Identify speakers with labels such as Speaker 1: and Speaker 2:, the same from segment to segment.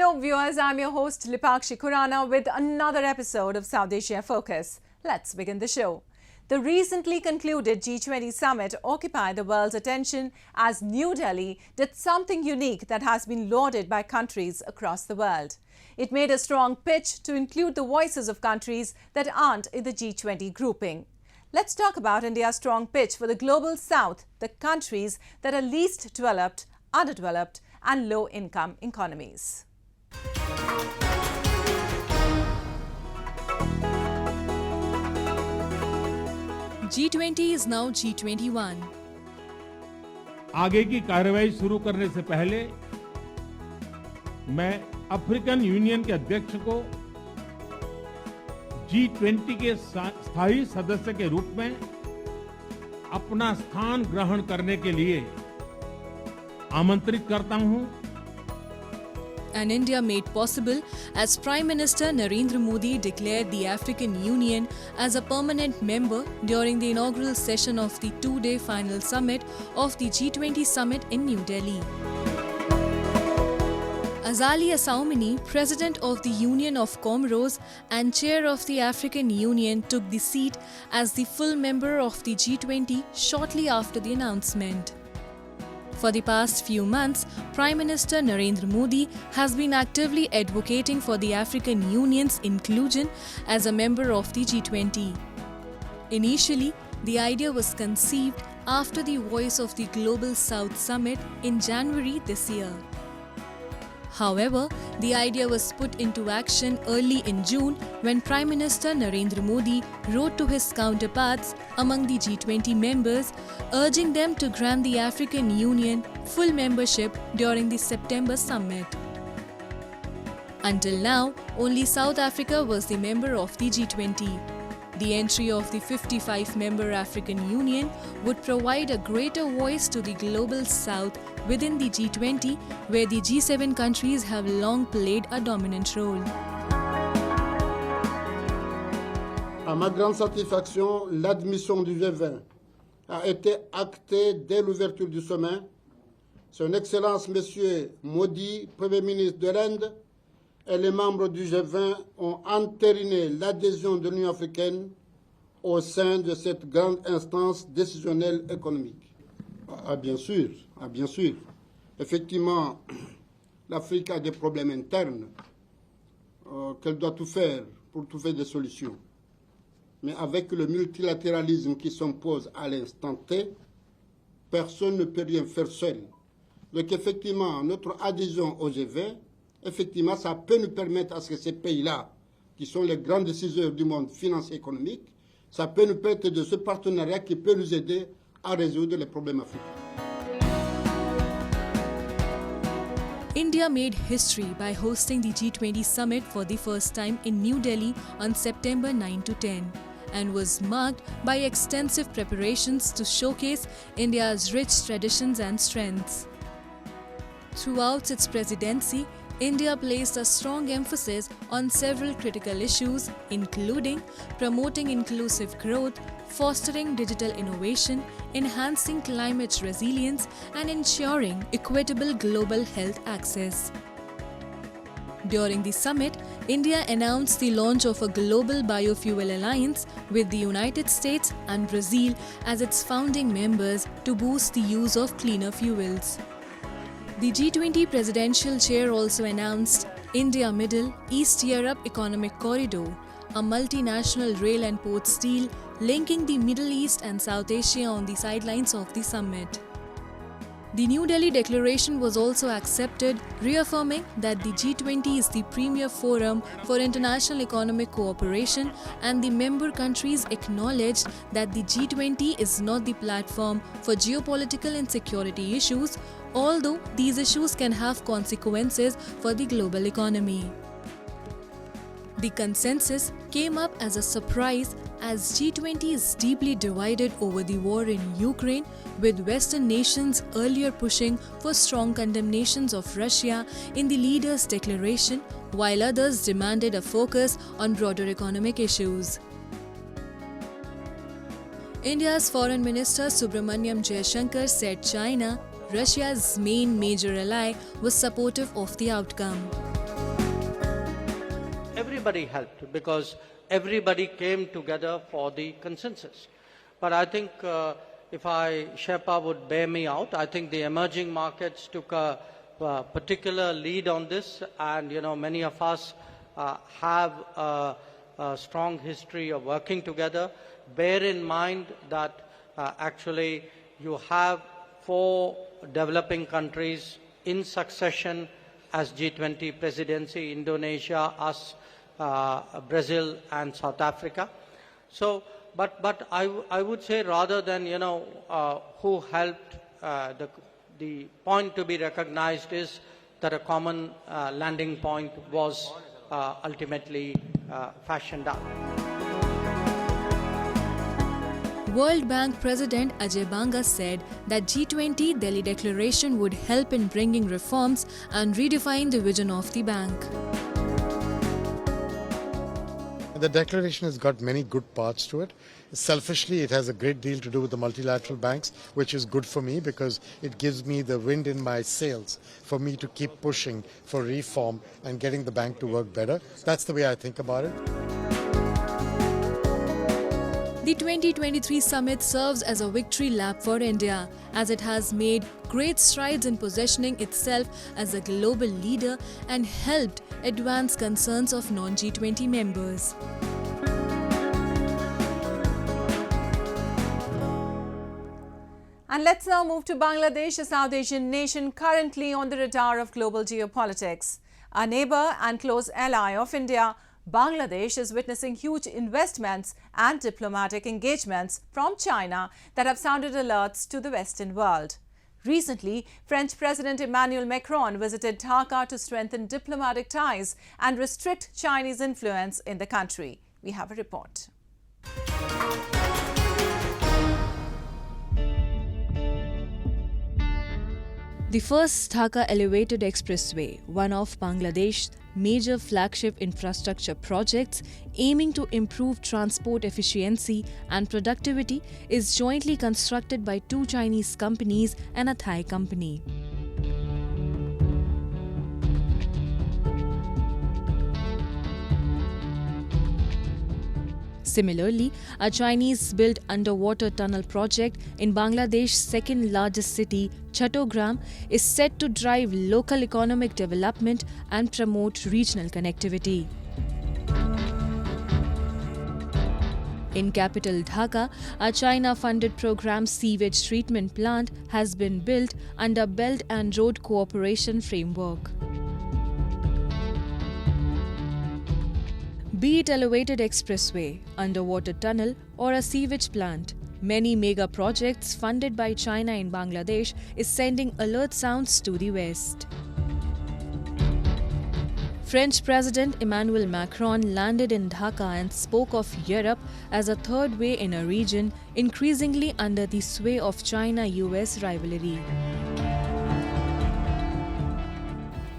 Speaker 1: Hello viewers, I'm your host Lipakshi Khurana with another episode of South Asia Focus. Let's begin the show. The recently concluded G20 Summit occupied the world's attention as New Delhi did something unique that has been lauded by countries across the world. It made a strong pitch to include the voices of countries that aren't in the G20 grouping. Let's talk about India's strong pitch for the global south, the countries that are least developed, underdeveloped and low-income economies.
Speaker 2: G20 is now G21.
Speaker 3: आगे की कार्रवाई शुरू करने से पहले मैं African union के अध्यक्ष को G20 के स्थायी सदस्य के रूप में अपना स्थान ग्रहण करने के लिए आमंत्रित करता हूं।
Speaker 2: And India made possible as Prime Minister Narendra Modi declared the African Union as a permanent member during the inaugural session of the two-day final summit of the G20 Summit in New Delhi. Azali Assoumani, President of the Union of Comoros and Chair of the African Union, took the seat as the full member of the G20 shortly after the announcement. For the past few months, Prime Minister Narendra Modi has been actively advocating for the African Union's inclusion as a member of the G20. Initially, the idea was conceived after the Voice of the Global South Summit in January this year. However, the idea was put into action early in June when Prime Minister Narendra Modi wrote to his counterparts among the G20 members, urging them to grant the African Union full membership during the September summit. Until now, only South Africa was the member of the G20. The entry of the 55-member African Union would provide a greater voice to the global south within the G20, where the G7 countries have long played a dominant role.
Speaker 4: À ma grande satisfaction, l'admission du G20 a été actée dès l'ouverture du sommet. Son Excellence M. Modi, Premier ministre de l'Inde, et les membres du G20 ont entériné l'adhésion de l'Union africaine au sein de cette grande instance décisionnelle économique. Bien sûr. Effectivement, l'Afrique a des problèmes internes qu'elle doit tout faire pour trouver des solutions. Mais avec le multilatéralisme qui s'impose à l'instant T, personne ne peut rien faire seul. Donc effectivement, notre adhésion au G20, effectivement, ça peut nous permettre à ce que ces pays-là, qui sont les grands décideurs du monde financier et économique, ça peut nous permettre de ce partenariat qui peut nous aider à résoudre les problèmes africains.
Speaker 2: India made history by hosting the G20 summit for the first time in New Delhi on September 9 to 10 and was marked by extensive preparations to showcase India's rich traditions and strengths. Throughout its presidency, India placed a strong emphasis on several critical issues, including promoting inclusive growth, fostering digital innovation, enhancing climate resilience, and ensuring equitable global health access. During the summit, India announced the launch of a global biofuel alliance with the United States and Brazil as its founding members to boost the use of cleaner fuels. The G20 Presidential Chair also announced India Middle East Europe Economic Corridor, a multinational rail and ports deal linking the Middle East and South Asia on the sidelines of the summit. The New Delhi Declaration was also accepted, reaffirming that the G20 is the premier forum for international economic cooperation, and the member countries acknowledged that the G20 is not the platform for geopolitical and security issues, although these issues can have consequences for the global economy. The consensus came up as a surprise as G20 is deeply divided over the war in Ukraine, with Western nations earlier pushing for strong condemnations of Russia in the leaders' declaration, while others demanded a focus on broader economic issues. India's Foreign Minister Subramaniam Jaishankar said China, Russia's main major ally, was supportive of the outcome.
Speaker 5: everybody helped because everybody came together for the consensus. But I think if Sherpa would bear me out, I think the emerging markets took a particular lead on this, and many of us have a strong history of working together. Bear in mind that actually you have 4 developing countries in succession as G20 presidency: Indonesia, us, Brazil and South Africa. So, but I would say, rather than who helped, the point to be recognized is that a common landing point was ultimately fashioned out.
Speaker 2: World Bank President Ajay Banga said that G20 Delhi Declaration would help in bringing reforms and redefine the vision of the bank.
Speaker 6: The declaration has got many good parts to it. Selfishly, it has a great deal to do with the multilateral banks, which is good for me because it gives me the wind in my sails for me to keep pushing for reform and getting the bank to work better. That's the way I think about it.
Speaker 2: The 2023 summit serves as a victory lap for India, as it has made great strides in positioning itself as a global leader and helped advance concerns of non-G20 members.
Speaker 1: And let's now move to Bangladesh, a South Asian nation currently on the radar of global geopolitics. A neighbour and close ally of India, Bangladesh is witnessing huge investments and diplomatic engagements from China that have sounded alerts to the Western world. Recently, French President Emmanuel Macron visited Dhaka to strengthen diplomatic ties and restrict Chinese influence in the country. We have a report.
Speaker 2: The first Dhaka Elevated Expressway, one of Bangladesh's major flagship infrastructure projects aiming to improve transport efficiency and productivity, is jointly constructed by 2 Chinese companies and a Thai company. Similarly, a Chinese-built underwater tunnel project in Bangladesh's second-largest city, Chattogram, is set to drive local economic development and promote regional connectivity. In capital Dhaka, a China-funded program sewage treatment plant has been built under Belt and Road Cooperation Framework. Be it elevated expressway, underwater tunnel or a sewage plant, many mega projects funded by China in Bangladesh is sending alert sounds to the West. French President Emmanuel Macron landed in Dhaka and spoke of Europe as a third way in a region increasingly under the sway of China-US rivalry.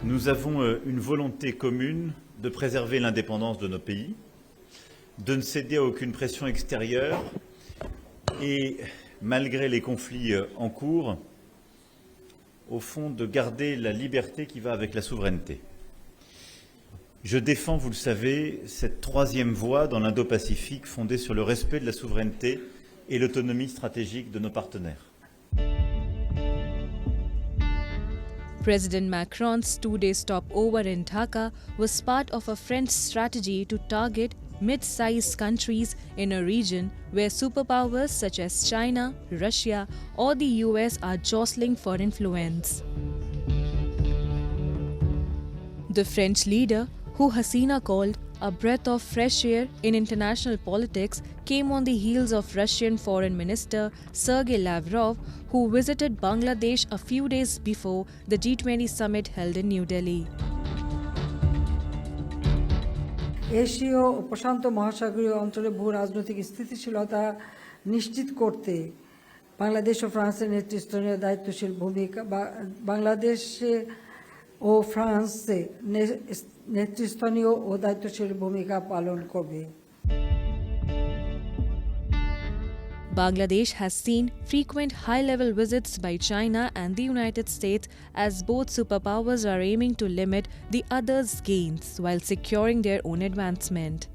Speaker 7: Nous avons une volonté commune de préserver l'indépendance de nos pays, de ne céder à aucune pression extérieure et, malgré les conflits en cours, au fond, de garder la liberté qui va avec la souveraineté. Je défends, vous le savez, cette troisième voie dans l'Indo-Pacifique fondée sur le respect de la souveraineté et l'autonomie stratégique de nos partenaires.
Speaker 2: President Macron's 2-day stopover in Dhaka was part of a French strategy to target mid-sized countries in a region where superpowers such as China, Russia or the US are jostling for influence. The French leader, who Hasina called a breath of fresh air in international politics, came on the heels of Russian Foreign Minister Sergei Lavrov, who visited Bangladesh a few days before the G20 summit held in New Delhi.
Speaker 8: এশীয় ও প্রশান্ত মহাসাগরীয় অঞ্চলে ভূ রাজনৈতিক স্থিতিশীলতা নিশ্চিত করতে বাংলাদেশ ও ফ্রান্সের নেতৃস্থানীয় দায়িত্বশীল ভূমিকা বাংলাদেশে ও ফ্রান্সে নেতৃস্থানীয় ও দায়িত্বশীল ভূমিকা পালন করবে।
Speaker 2: Bangladesh has seen frequent high-level visits by China and the United States as both superpowers are aiming to limit the other's gains while securing their own advancement.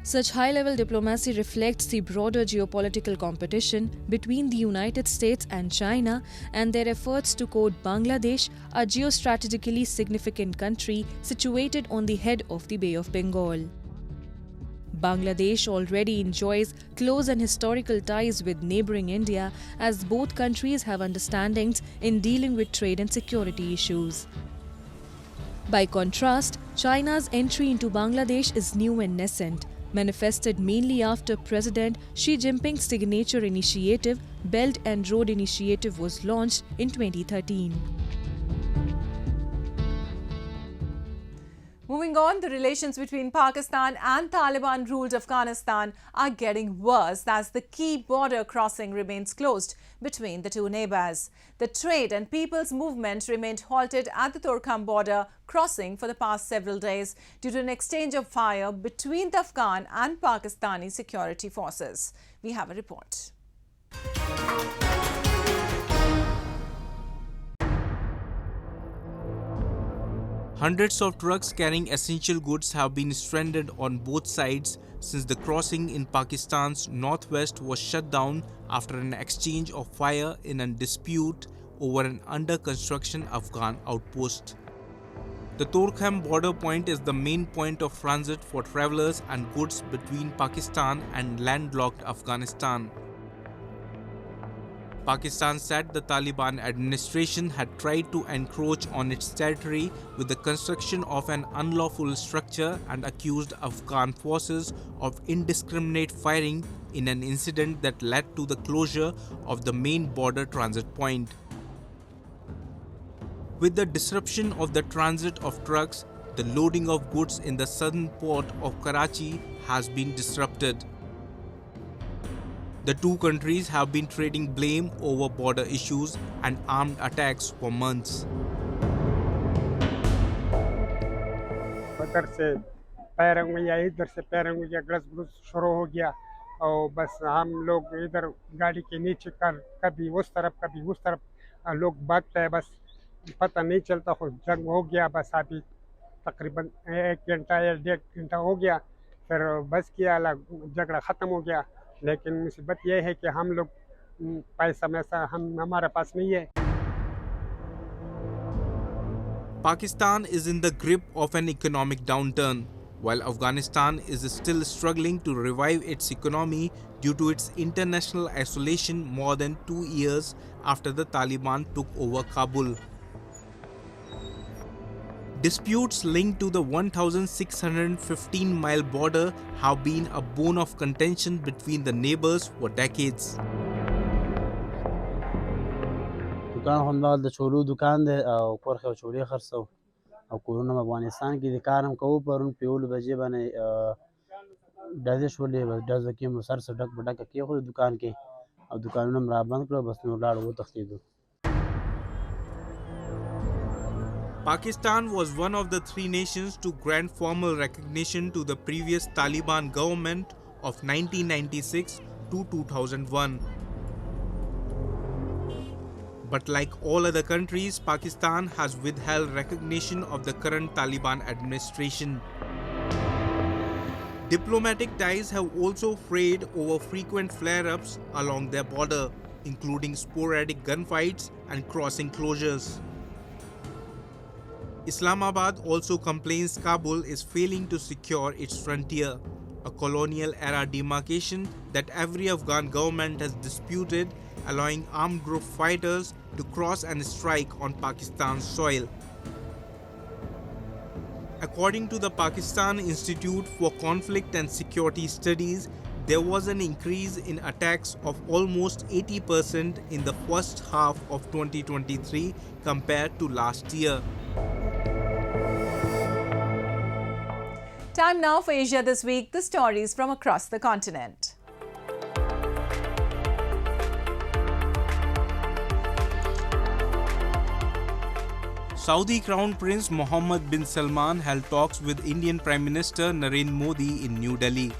Speaker 2: Such high-level diplomacy reflects the broader geopolitical competition between the United States and China and their efforts to court Bangladesh, a geostrategically significant country situated on the head of the Bay of Bengal. Bangladesh already enjoys close and historical ties with neighbouring India as both countries have understandings in dealing with trade and security issues. By contrast, China's entry into Bangladesh is new and nascent, manifested mainly after President Xi Jinping's signature initiative, Belt and Road Initiative, was launched in 2013.
Speaker 1: Moving on, the relations between Pakistan and Taliban-ruled Afghanistan are getting worse as the key border crossing remains closed between the two neighbours. The trade and people's movement remained halted at the Torkham border crossing for the past several days due to an exchange of fire between the Afghan and Pakistani security forces. We have a report.
Speaker 9: Hundreds of trucks carrying essential goods have been stranded on both sides since the crossing in Pakistan's northwest was shut down after an exchange of fire in a dispute over an under-construction Afghan outpost. The Torkham border point is the main point of transit for travellers and goods between Pakistan and landlocked Afghanistan. Pakistan said the Taliban administration had tried to encroach on its territory with the construction of an unlawful structure and accused Afghan forces of indiscriminate firing in an incident that led to the closure of the main border transit point. With the disruption of the transit of trucks, the loading of goods in the southern port of Karachi has been disrupted. The two countries have been trading blame over border issues and armed attacks for months.
Speaker 10: उधर से पैरंग या इधर से पैरंग या gross शुरू हो गया और बस हम लोग इधर गाड़ी के नीचे कर कभी उस तरफ लोग भागते हैं बस पता नहीं चलता हो जंग हो गया बस अभी तकरीबन 1 घंटा या 1.5 घंटा हो गया फिर बस किया झगड़ा ख़त्म हो गया लेकिन मुसीबत यह है कि हम लोग पैसा मैसा हमारे पास नहीं है.
Speaker 9: Pakistan is in the grip of an economic downturn, while Afghanistan is still struggling to revive its economy due to its international isolation more than 2 years after the Taliban took over Kabul. Disputes linked to the 1,615-mile border have been a bone of contention between the neighbours for decades.
Speaker 11: दुकान हमदा the छोलू दुकान दे او परखे छोड़ी खरसो او corona Afghanistan की दिकारम को पर उन प्योल बजे बने डजे छोले बस डज के मुसर सड़क बड़ा के हो दुकान के और दुकानों में बंद करो बस नो लाड़ वो तख्तीदो.
Speaker 9: Pakistan was one of the 3 nations to grant formal recognition to the previous Taliban government of 1996 to 2001. But like all other countries, Pakistan has withheld recognition of the current Taliban administration. Diplomatic ties have also frayed over frequent flare-ups along their border, including sporadic gunfights and crossing closures. Islamabad also complains Kabul is failing to secure its frontier, a colonial-era demarcation that every Afghan government has disputed, allowing armed group fighters to cross and strike on Pakistan's soil. According to the Pakistan Institute for Conflict and Security Studies, there was an increase in attacks of almost 80% in the first half of 2023 compared to last year.
Speaker 1: Time now for Asia This Week, the stories from across the continent.
Speaker 9: Saudi Crown Prince Mohammed bin Salman held talks with Indian Prime Minister Narendra Modi in New Delhi.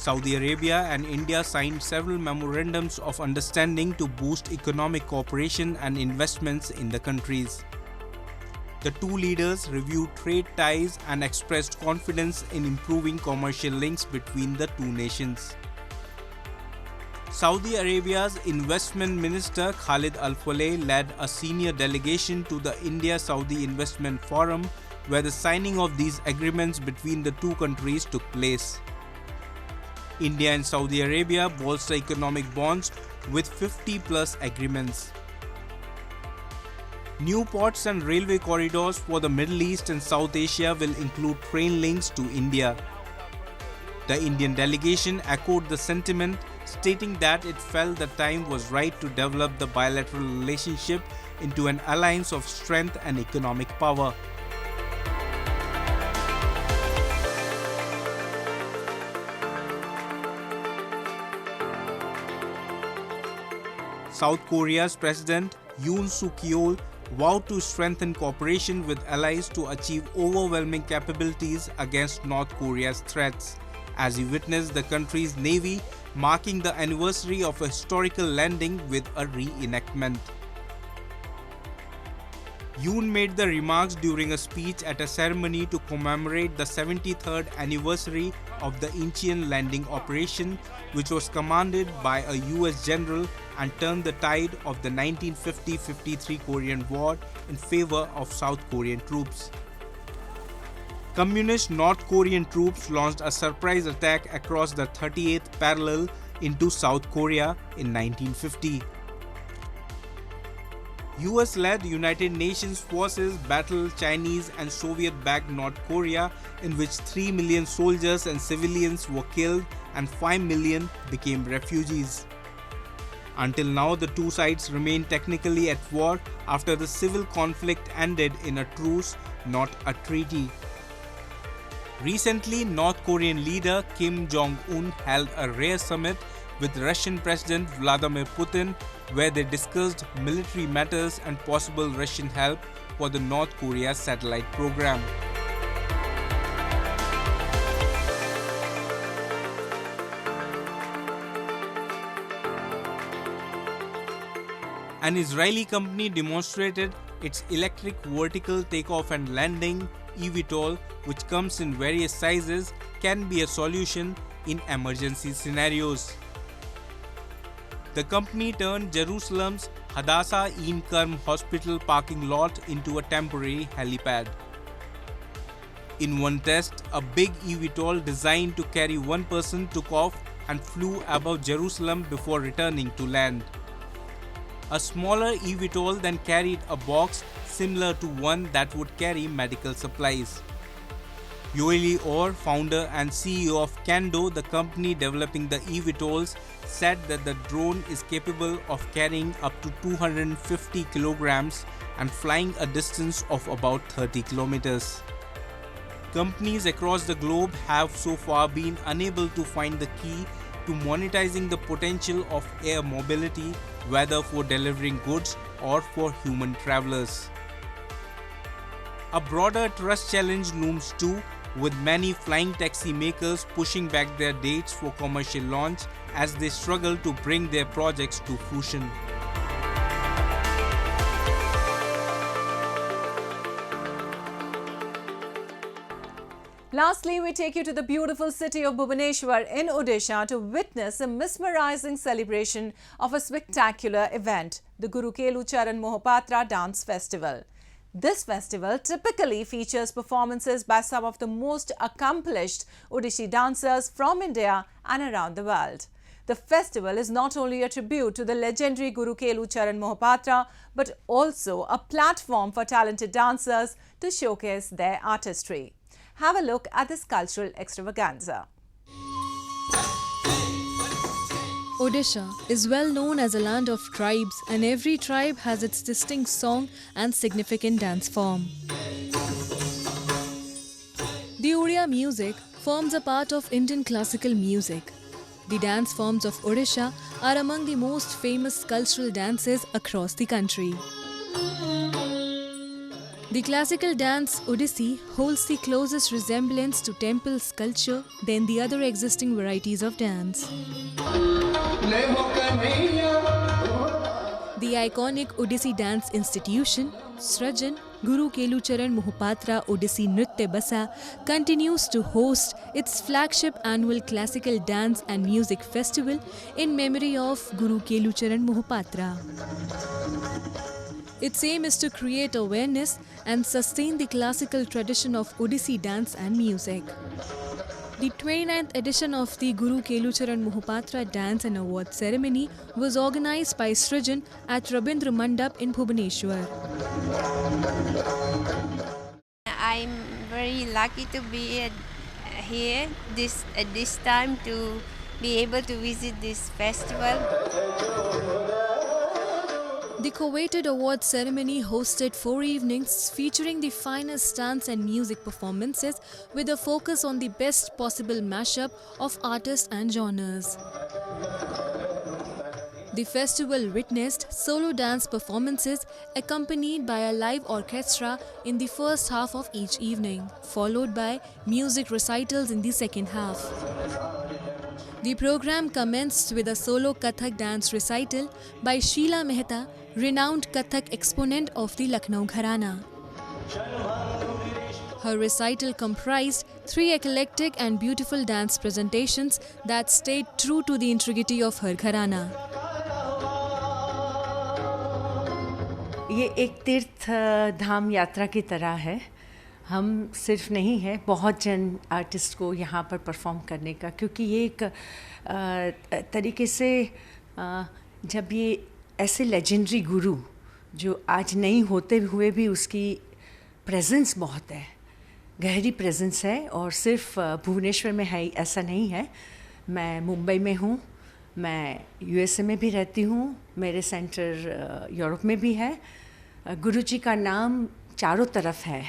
Speaker 9: Saudi Arabia and India signed several memorandums of understanding to boost economic cooperation and investments in the countries. The two leaders reviewed trade ties and expressed confidence in improving commercial links between the two nations. Saudi Arabia's Investment Minister Khalid Al-Faleh led a senior delegation to the India-Saudi Investment Forum, where the signing of these agreements between the two countries took place. India and Saudi Arabia bolster economic bonds with 50+ agreements. New ports and railway corridors for the Middle East and South Asia will include train links to India. The Indian delegation echoed the sentiment, stating that it felt the time was right to develop the bilateral relationship into an alliance of strength and economic power. South Korea's President Yoon Suk-yeol vowed to strengthen cooperation with allies to achieve overwhelming capabilities against North Korea's threats, as he witnessed the country's navy marking the anniversary of a historical landing with a reenactment. Yoon made the remarks during a speech at a ceremony to commemorate the 73rd anniversary of the Incheon landing operation, which was commanded by a US general and turned the tide of the 1950-53 Korean War in favor of South Korean troops. Communist North Korean troops launched a surprise attack across the 38th parallel into South Korea in 1950. US-led United Nations forces battled Chinese and Soviet-backed North Korea, in which 3 million soldiers and civilians were killed and 5 million became refugees. Until now, the two sides remain technically at war after the civil conflict ended in a truce, not a treaty. Recently, North Korean leader Kim Jong-un held a rare summit with Russian President Vladimir Putin, where they discussed military matters and possible Russian help for the North Korea satellite program. An Israeli company demonstrated its electric vertical takeoff and landing eVTOL, which comes in various sizes, can be a solution in emergency scenarios. The company turned Jerusalem's Hadassah Ein Kerem hospital parking lot into a temporary helipad. In one test, a big eVTOL designed to carry one person took off and flew above Jerusalem before returning to land. A smaller eVTOL then carried a box similar to one that would carry medical supplies. Yoeli Orr, founder and CEO of Kando, the company developing the eVTOLs, said that the drone is capable of carrying up to 250 kilograms and flying a distance of about 30 kilometers. Companies across the globe have so far been unable to find the key to monetizing the potential of air mobility, whether for delivering goods or for human travelers. A broader trust challenge looms too, with many flying taxi makers pushing back their dates for commercial launch as they struggle to bring their projects to fruition.
Speaker 1: Lastly, we take you to the beautiful city of Bhubaneswar in Odisha to witness a mesmerizing celebration of a spectacular event, the Kelucharan Mohopatra Dance Festival. This festival typically features performances by some of the most accomplished Odissi dancers from India and around the world. The festival is not only a tribute to the legendary Kelucharan Mohopatra, but also a platform for talented dancers to showcase their artistry. Have a look at this cultural extravaganza.
Speaker 2: Odisha is well known as a land of tribes, and every tribe has its distinct song and significant dance form. The Odia music forms a part of Indian classical music. The dance forms of Odisha are among the most famous cultural dances across the country. The classical dance Odissi holds the closest resemblance to temple sculpture than the other existing varieties of dance. The iconic Odissi dance institution, Srajan, Guru Kelucharan Mohopatra Odissi Nritya Basa, continues to host its flagship annual classical dance and music festival in memory of Guru Kelucharan Mohopatra. Its aim is to create awareness and sustain the classical tradition of Odissi dance and music. The 29th edition of the Guru Kelucharan Mohopatra Dance and Award Ceremony was organized by Srajan at Rabindra Mandap in Bhubaneswar.
Speaker 12: I'm very lucky to be here at this time to be able to visit this festival.
Speaker 2: The coveted award ceremony hosted 4 evenings featuring the finest dance and music performances with a focus on the best possible mashup of artists and genres. The festival witnessed solo dance performances accompanied by a live orchestra in the first half of each evening, followed by music recitals in the second half. The program commenced with a solo Kathak dance recital by Sheila Mehta, renowned Kathak exponent of the Lucknow Gharana. Her recital comprised 3 eclectic and beautiful dance presentations that stayed true to the integrity of her Gharana.
Speaker 13: ये एक तीर्थ धाम यात्रा की तरह है. हम सिर्फ नहीं है, बहुत जन आर्टिस्ट को यहाँ पर परफॉर्म करने का, क्योंकि ये एक तरीके से जब ये ऐसे लेजेंडरी गुरु जो आज नहीं होते हुए भी उसकी प्रेजेंस बहुत है, गहरी प्रेजेंस है, और सिर्फ भुवनेश्वर में है ऐसा नहीं है. मैं मुंबई में हूँ, मैं यूएसए में भी रहती हूँ, मेरे सेंटर यूरोप में भी है. गुरुजी का नाम चारों तरफ है,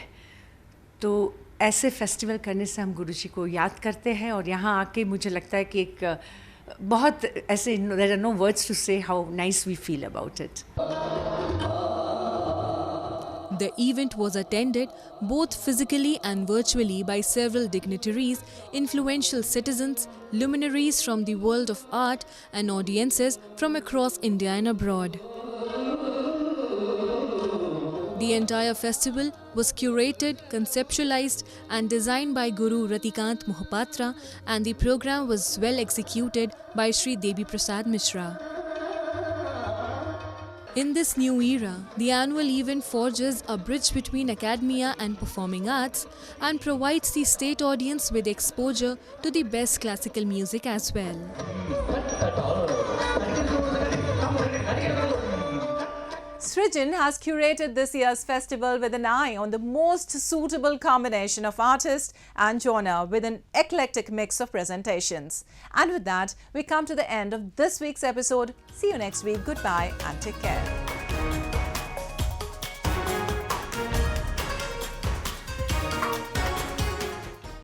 Speaker 13: तो ऐसे फेस्टिवल करने से हम गुरुजी को याद करते हैं. और यहाँ आके मुझे लगता है कि एक बहुत ऐसे there are no words to say how nice we feel about it.
Speaker 2: The event was attended both physically and virtually by several dignitaries, influential citizens, luminaries from the world of art, and audiences from across India and abroad. The entire festival was curated, conceptualized and designed by Guru Ratikant Mohapatra, and the program was well executed by Sri Devi Prasad Mishra. In this new era, the annual event forges a bridge between academia and performing arts and provides the state audience with exposure to the best classical music as well.
Speaker 1: Srajan has curated this year's festival with an eye on the most suitable combination of artist and genre with an eclectic mix of presentations. And with that, we come to the end of this week's episode. See you next week. Goodbye and take care.